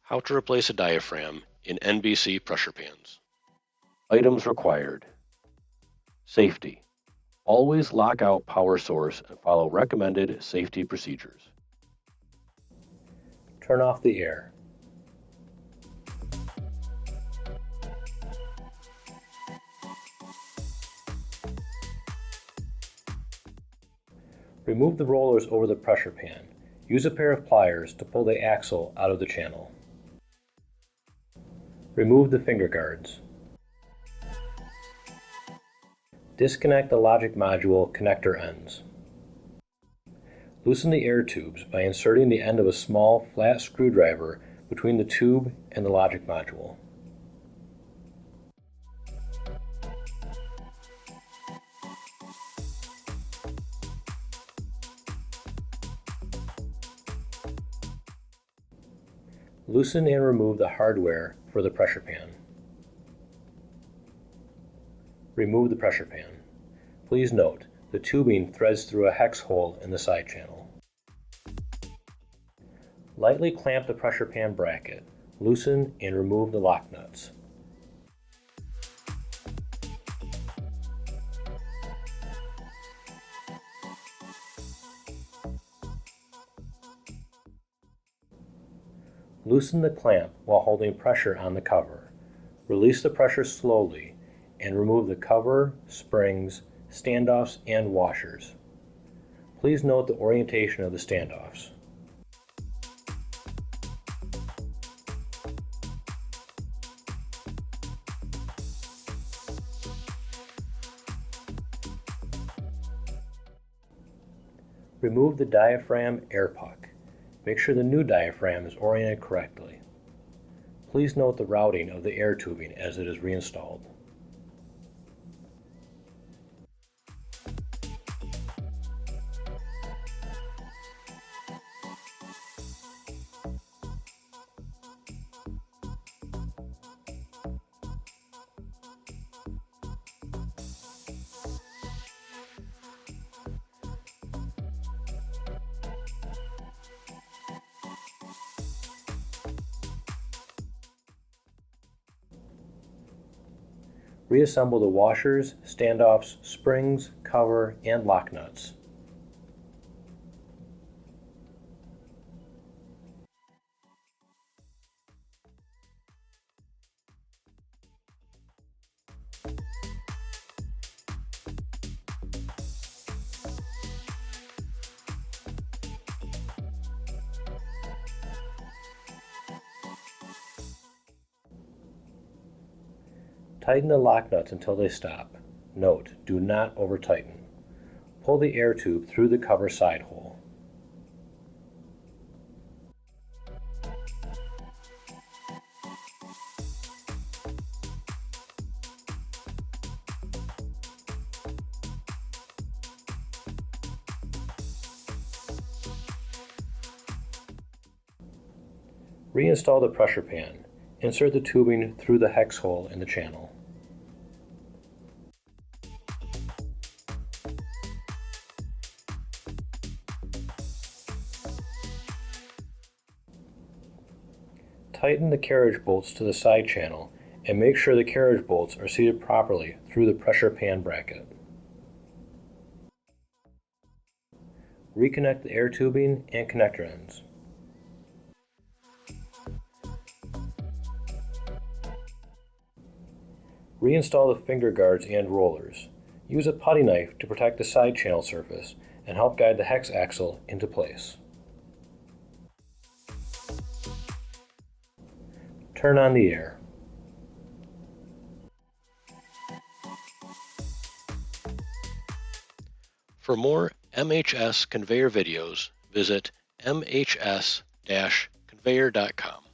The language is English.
How to replace a diaphragm in NBC pressure pans. Items required. Safety. Always lock out power source and follow recommended safety procedures. Turn off the air. Remove the rollers over the pressure pan. Use a pair of pliers to pull the axle out of the channel. Remove the finger guards. Disconnect the logic module connector ends. Loosen the air tubes by inserting the end of a small, flat screwdriver between the tube and the logic module. Loosen and remove the hardware for the pressure pan. Remove the pressure pan. Please note, the tubing threads through a hex hole in the side channel. Lightly clamp the pressure pan bracket. Loosen and remove the lock nuts. Loosen the clamp while holding pressure on the cover. Release the pressure slowly and remove the cover, springs, standoffs, and washers. Please note the orientation of the standoffs. Remove the diaphragm air puck. Make sure the new diaphragm is oriented correctly. Please note the routing of the air tubing as it is reinstalled. Reassemble the washers, standoffs, springs, cover, and lock nuts. Tighten the lock nuts until they stop. Note, do not over-tighten. Pull the air tube through the cover side hole. Reinstall the pressure pan. Insert the tubing through the hex hole in the channel. Tighten the carriage bolts to the side channel and make sure the carriage bolts are seated properly through the pressure pan bracket. Reconnect the air tubing and connector ends. Reinstall the finger guards and rollers. Use a putty knife to protect the side channel surface and help guide the hex axle into place. Turn on the air. For more MHS conveyor videos, visit mhs-conveyor.com.